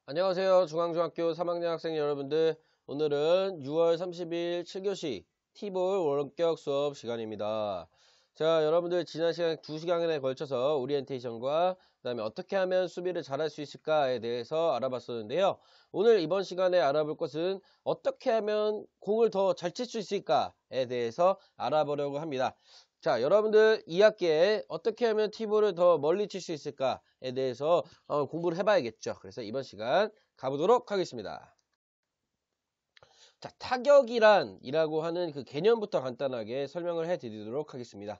안녕하세요. 중앙중학교 3학년 학생 여러분들. 오늘은 6월 30일 7교시 T볼 원격 수업 시간입니다. 자, 여러분들 지난 시간 2시간에 걸쳐서 오리엔테이션과 그다음에 어떻게 하면 수비를 잘할 수 있을까에 대해서 알아봤었는데요. 오늘 이번 시간에 알아볼 것은 어떻게 하면 공을 더 잘 칠 수 있을까에 대해서 알아보려고 합니다. 자, 여러분들 2학기에 어떻게 하면 티볼을 더 멀리 칠 수 있을까에 대해서 공부를 해봐야겠죠. 그래서 이번 시간 가보도록 하겠습니다. 자, 타격이란이라고 하는 그 개념부터 간단하게 설명을 해드리도록 하겠습니다.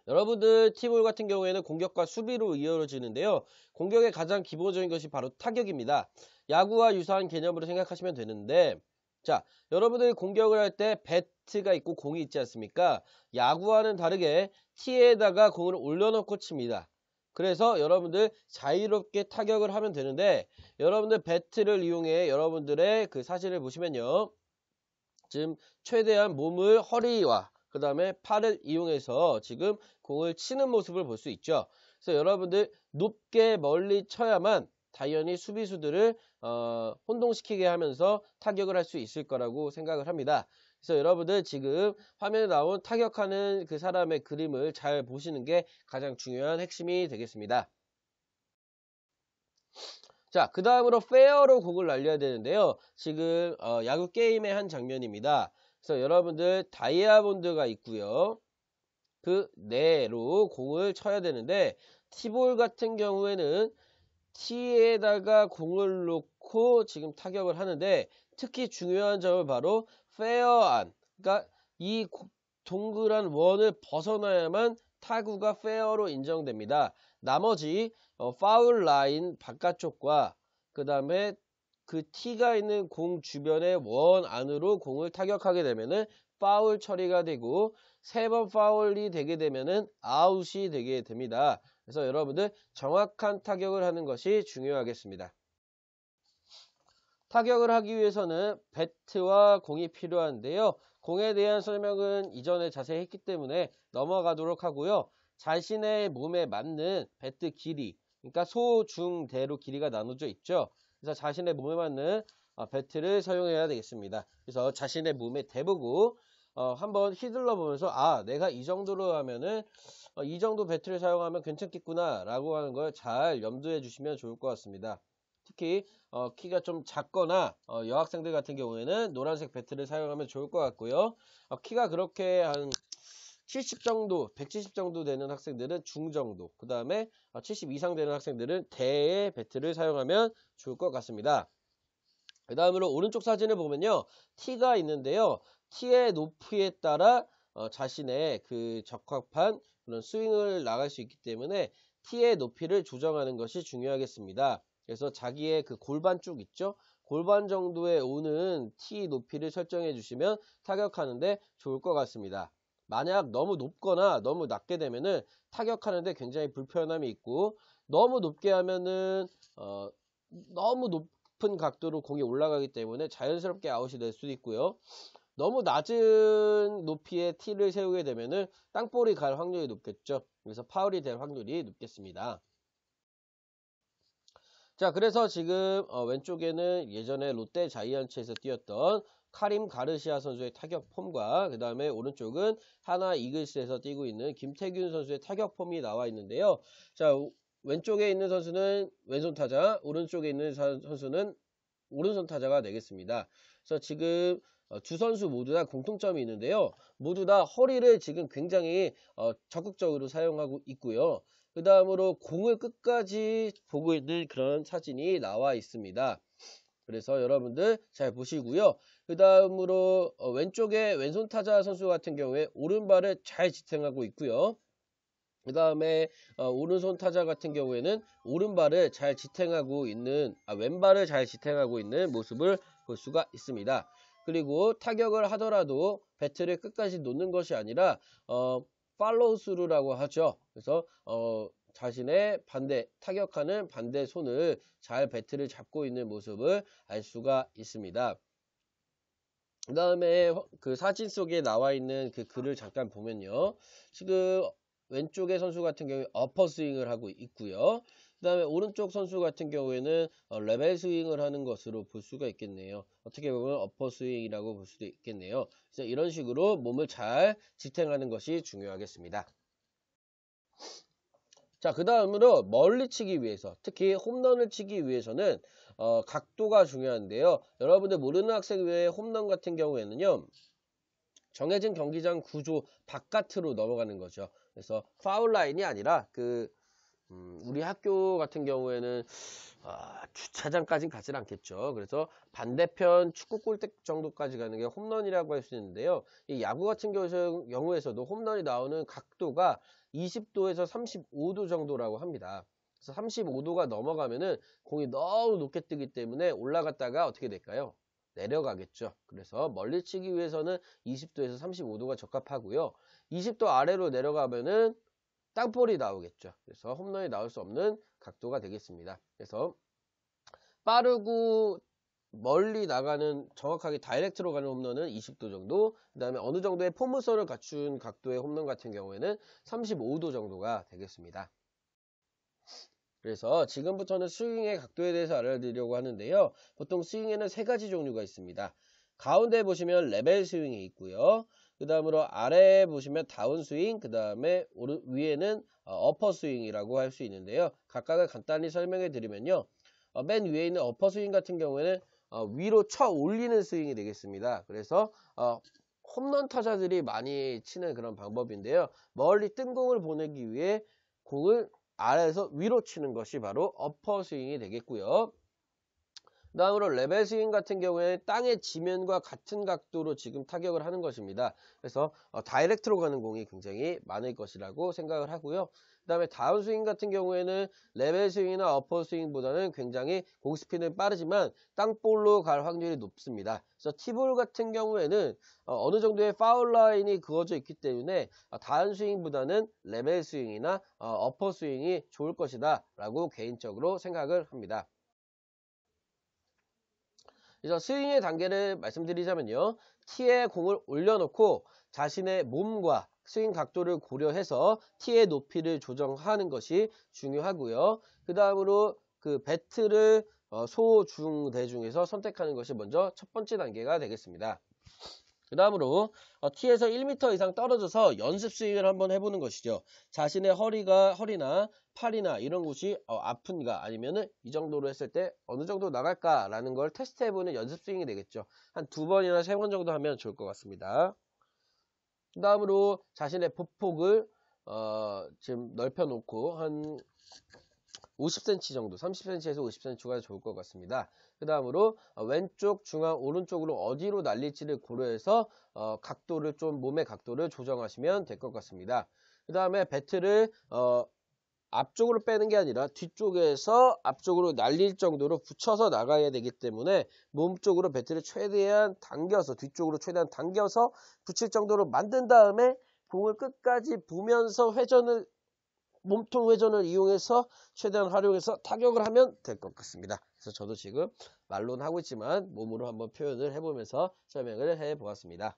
여러분들 티볼 같은 경우에는 공격과 수비로 이루어지는데요. 공격의 가장 기본적인 것이 바로 타격입니다. 야구와 유사한 개념으로 생각하시면 되는데, 자, 여러분들이 공격을 할 때 배트가 있고 공이 있지 않습니까? 야구와는 다르게 티에다가 공을 올려놓고 칩니다. 그래서 여러분들 자유롭게 타격을 하면 되는데, 여러분들 배트를 이용해 여러분들의 그 사진을 보시면요. 지금 최대한 몸을 허리와 그 다음에 팔을 이용해서 지금 공을 치는 모습을 볼 수 있죠. 그래서 여러분들 높게 멀리 쳐야만 당연히 수비수들을 혼동시키게 하면서 타격을 할 수 있을 거라고 생각을 합니다. 그래서 여러분들 지금 화면에 나온 타격하는 그 사람의 그림을 잘 보시는 게 가장 중요한 핵심이 되겠습니다. 자, 그 다음으로 페어로 공을 날려야 되는데요. 지금 야구 게임의 한 장면입니다. 그래서 여러분들 다이아몬드가 있고요. 그 내로 공을 쳐야 되는데 티볼 같은 경우에는 티에다가 공을 놓고 지금 타격을 하는데 특히 중요한 점은 바로 페어 안, 그러니까 이 동그란 원을 벗어나야만 타구가 페어로 인정됩니다. 나머지 파울 라인 바깥쪽과 그 다음에 그 티가 있는 공 주변의 원 안으로 공을 타격하게 되면은 파울 처리가 되고 3번 파울이 되게 되면은 아웃이 되게 됩니다. 그래서 여러분들 정확한 타격을 하는 것이 중요하겠습니다. 타격을 하기 위해서는 배트와 공이 필요한데요. 공에 대한 설명은 이전에 자세히 했기 때문에 넘어가도록 하고요. 자신의 몸에 맞는 배트 길이, 그러니까 소, 중, 대로 길이가 나눠져 있죠. 그래서 자신의 몸에 맞는 배트를 사용해야 되겠습니다. 그래서 자신의 몸에 대보고 한번 휘둘러 보면서 내가 이 정도로 하면은 이 정도 배트를 사용하면 괜찮겠구나 라고 하는 걸 잘 염두해 주시면 좋을 것 같습니다. 특히 키가 좀 작거나 여학생들 같은 경우에는 노란색 배트를 사용하면 좋을 것 같고요. 키가 그렇게 한 70 정도, 170 정도 되는 학생들은 중 정도, 그 다음에 70 이상 되는 학생들은 대의 배트를 사용하면 좋을 것 같습니다. 그 다음으로 오른쪽 사진을 보면요. 티가 있는데요. 티의 높이에 따라 자신의 그 적합한 그런 스윙을 나갈 수 있기 때문에 티의 높이를 조정하는 것이 중요하겠습니다. 그래서 자기의 그 골반 쪽 있죠? 골반 정도에 오는 티 높이를 설정해 주시면 타격하는데 좋을 것 같습니다. 만약 너무 높거나 너무 낮게 되면은 타격하는데 굉장히 불편함이 있고 너무 높게 하면은 너무 높은 각도로 공이 올라가기 때문에 자연스럽게 아웃이 될 수도 있고요. 너무 낮은 높이의 티를 세우게 되면은 땅볼이 갈 확률이 높겠죠. 그래서 파울이 될 확률이 높겠습니다. 자, 그래서 지금 왼쪽에는 예전에 롯데 자이언츠에서 뛰었던 카림 가르시아 선수의 타격 폼과 그 다음에 오른쪽은 하나 이글스에서 뛰고 있는 김태균 선수의 타격 폼이 나와 있는데요. 자, 왼쪽에 있는 선수는 왼손 타자, 오른쪽에 있는 선수는 오른손 타자가 되겠습니다. 그래서 지금 두 선수 모두 다 공통점이 있는데요. 모두 다 허리를 지금 굉장히 적극적으로 사용하고 있고요. 그 다음으로 공을 끝까지 보고 있는 그런 사진이 나와 있습니다. 그래서 여러분들 잘 보시고요. 그 다음으로 왼쪽에 왼손 타자 선수 같은 경우에 오른발을 잘 지탱하고 있고요. 그 다음에 오른손 타자 같은 경우에는 오른발을 잘 지탱하고 있는 왼발을 잘 지탱하고 있는 모습을 볼 수가 있습니다. 그리고 타격을 하더라도 배트를 끝까지 놓는 것이 아니라 팔로우 스루라고 하죠. 그래서 자신의 타격하는 반대 손을 잘 배트를 잡고 있는 모습을 알 수가 있습니다. 그 다음에 그 사진 속에 나와 있는 그 글을 잠깐 보면요. 지금 왼쪽의 선수 같은 경우에 어퍼 스윙을 하고 있고요. 그 다음에 오른쪽 선수 같은 경우에는 레벨 스윙을 하는 것으로 볼 수가 있겠네요. 어떻게 보면 어퍼 스윙이라고 볼 수도 있겠네요. 그래서 이런 식으로 몸을 잘 지탱하는 것이 중요하겠습니다. 자, 그 다음으로 멀리 치기 위해서, 특히 홈런을 치기 위해서는 각도가 중요한데요. 여러분들 모르는 학생 외에 홈런 같은 경우에는요, 정해진 경기장 구조 바깥으로 넘어가는 거죠. 그래서 파울 라인이 아니라 우리 학교 같은 경우에는 주차장까지는 가진 않겠죠. 그래서 반대편 축구 골대 정도까지 가는 게 홈런이라고 할 수 있는데요. 이 야구 같은 경우에서도 홈런이 나오는 각도가 20도에서 35도 정도라고 합니다. 그래서 35도가 넘어가면은 공이 너무 높게 뜨기 때문에 올라갔다가 어떻게 될까요? 내려가겠죠. 그래서 멀리 치기 위해서는 20도에서 35도가 적합하고요. 20도 아래로 내려가면은 땅볼이 나오겠죠. 그래서 홈런이 나올 수 없는 각도가 되겠습니다. 그래서 빠르고 멀리 나가는 정확하게 다이렉트로 가는 홈런은 20도 정도, 그 다음에 어느 정도의 포물선을 갖춘 각도의 홈런 같은 경우에는 35도 정도가 되겠습니다. 그래서 지금부터는 스윙의 각도에 대해서 알아드리려고 하는데요. 보통 스윙에는 세 가지 종류가 있습니다. 가운데 보시면 레벨 스윙이 있고요. 그 다음으로 아래에 보시면 다운 스윙, 그 다음에 위에는 어퍼 스윙이라고 할 수 있는데요. 각각을 간단히 설명해 드리면요. 맨 위에 있는 어퍼 스윙 같은 경우에는 위로 쳐 올리는 스윙이 되겠습니다. 그래서 홈런 타자들이 많이 치는 그런 방법인데요. 멀리 뜬 공을 보내기 위해 공을 아래에서 위로 치는 것이 바로 어퍼 스윙이 되겠고요. 다음으로 레벨 스윙 같은 경우에 땅의 지면과 같은 각도로 지금 타격을 하는 것입니다. 그래서 다이렉트로 가는 공이 굉장히 많을 것이라고 생각을 하고요. 그 다음에 다운 스윙 같은 경우에는 레벨 스윙이나 어퍼 스윙보다는 굉장히 공 스피드는 빠르지만 땅볼로 갈 확률이 높습니다. 그래서 티볼 같은 경우에는 어느 정도의 파울 라인이 그어져 있기 때문에 다운 스윙보다는 레벨 스윙이나 어퍼 스윙이 좋을 것이다 라고 개인적으로 생각을 합니다. 그래서 스윙의 단계를 말씀드리자면요. 티에 공을 올려놓고 자신의 몸과 스윙 각도를 고려해서 티의 높이를 조정하는 것이 중요하고요. 그 다음으로 그 배트를 소, 중, 대 중에서 선택하는 것이 먼저 첫 번째 단계가 되겠습니다. 그 다음으로 티에서 1m 이상 떨어져서 연습 스윙을 한번 해보는 것이죠. 자신의 허리나 팔이나 이런 곳이 아픈가, 아니면은 이 정도로 했을 때 어느 정도 나갈까 라는 걸 테스트 해보는 연습 스윙이 되겠죠. 한 2번이나 3번 정도 하면 좋을 것 같습니다. 그 다음으로 자신의 보폭을 지금 넓혀 놓고 한 50cm 정도, 30cm에서 50cm가 좋을 것 같습니다. 그 다음으로 왼쪽, 중앙, 오른쪽으로 어디로 날릴지를 고려해서 각도를 좀, 몸의 각도를 조정하시면 될 것 같습니다. 그 다음에 배트를 앞쪽으로 빼는 게 아니라 뒤쪽에서 앞쪽으로 날릴 정도로 붙여서 나가야 되기 때문에 몸 쪽으로 배트를 최대한 당겨서, 뒤쪽으로 최대한 당겨서 붙일 정도로 만든 다음에 공을 끝까지 부면서 몸통 회전을 이용해서 최대한 활용해서 타격을 하면 될 것 같습니다. 그래서 저도 지금 말로는 하고 있지만 몸으로 한번 표현을 해보면서 설명을 해보았습니다.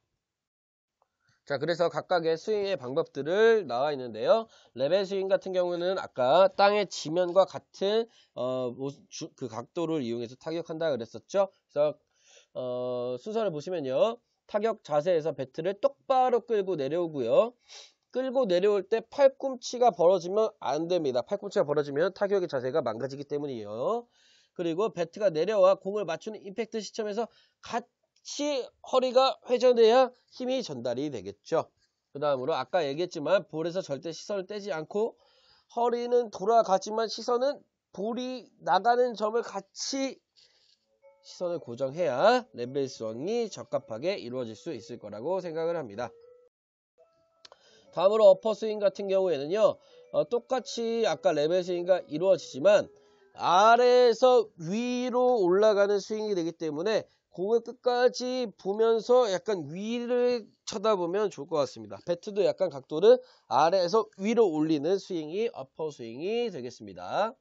자, 그래서 각각의 스윙의 방법들을 나와 있는데요. 레벨 스윙 같은 경우는 아까 땅의 지면과 같은 그 각도를 이용해서 타격한다 그랬었죠. 그래서 순서를 보시면요. 타격 자세에서 배트를 똑바로 끌고 내려오고요. 끌고 내려올 때 팔꿈치가 벌어지면 안 됩니다. 팔꿈치가 벌어지면 타격의 자세가 망가지기 때문이에요. 그리고 배트가 내려와 공을 맞추는 임팩트 시점에서 같이 허리가 회전해야 힘이 전달이 되겠죠. 그 다음으로 아까 얘기했지만 볼에서 절대 시선을 떼지 않고 허리는 돌아가지만 시선은 볼이 나가는 점을 같이 시선을 고정해야 레벨 스윙이 적합하게 이루어질 수 있을 거라고 생각을 합니다. 다음으로 어퍼 스윙 같은 경우에는요, 똑같이 아까 레벨 스윙과 이루어지지만 아래에서 위로 올라가는 스윙이 되기 때문에 공을 끝까지 보면서 약간 위를 쳐다보면 좋을 것 같습니다. 배트도 약간 각도를 아래에서 위로 올리는 스윙이 어퍼 스윙이 되겠습니다.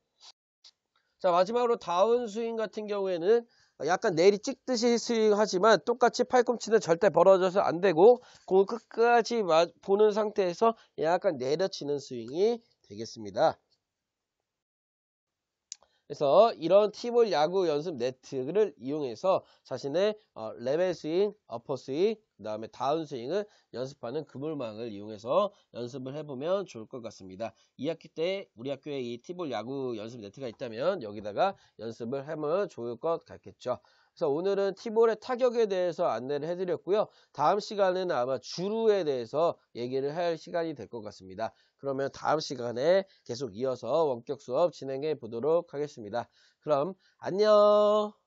자, 마지막으로 다운 스윙 같은 경우에는 약간 내리 찍듯이 스윙하지만 똑같이 팔꿈치는 절대 벌어져서 안 되고 공을 끝까지 보는 상태에서 약간 내려치는 스윙이 되겠습니다. 그래서 이런 티볼 야구 연습 네트를 이용해서 자신의 레벨 스윙, 어퍼 스윙, 그 다음에 다운 스윙을 연습하는 그물망을 이용해서 연습을 해보면 좋을 것 같습니다. 2학기 때 우리 학교에 이 티볼 야구 연습 네트가 있다면 여기다가 연습을 하면 좋을 것 같겠죠. 그래서 오늘은 티볼의 타격에 대해서 안내를 해드렸고요. 다음 시간에는 아마 주루에 대해서 얘기를 할 시간이 될 것 같습니다. 그러면 다음 시간에 계속 이어서 원격 수업 진행해 보도록 하겠습니다. 그럼 안녕.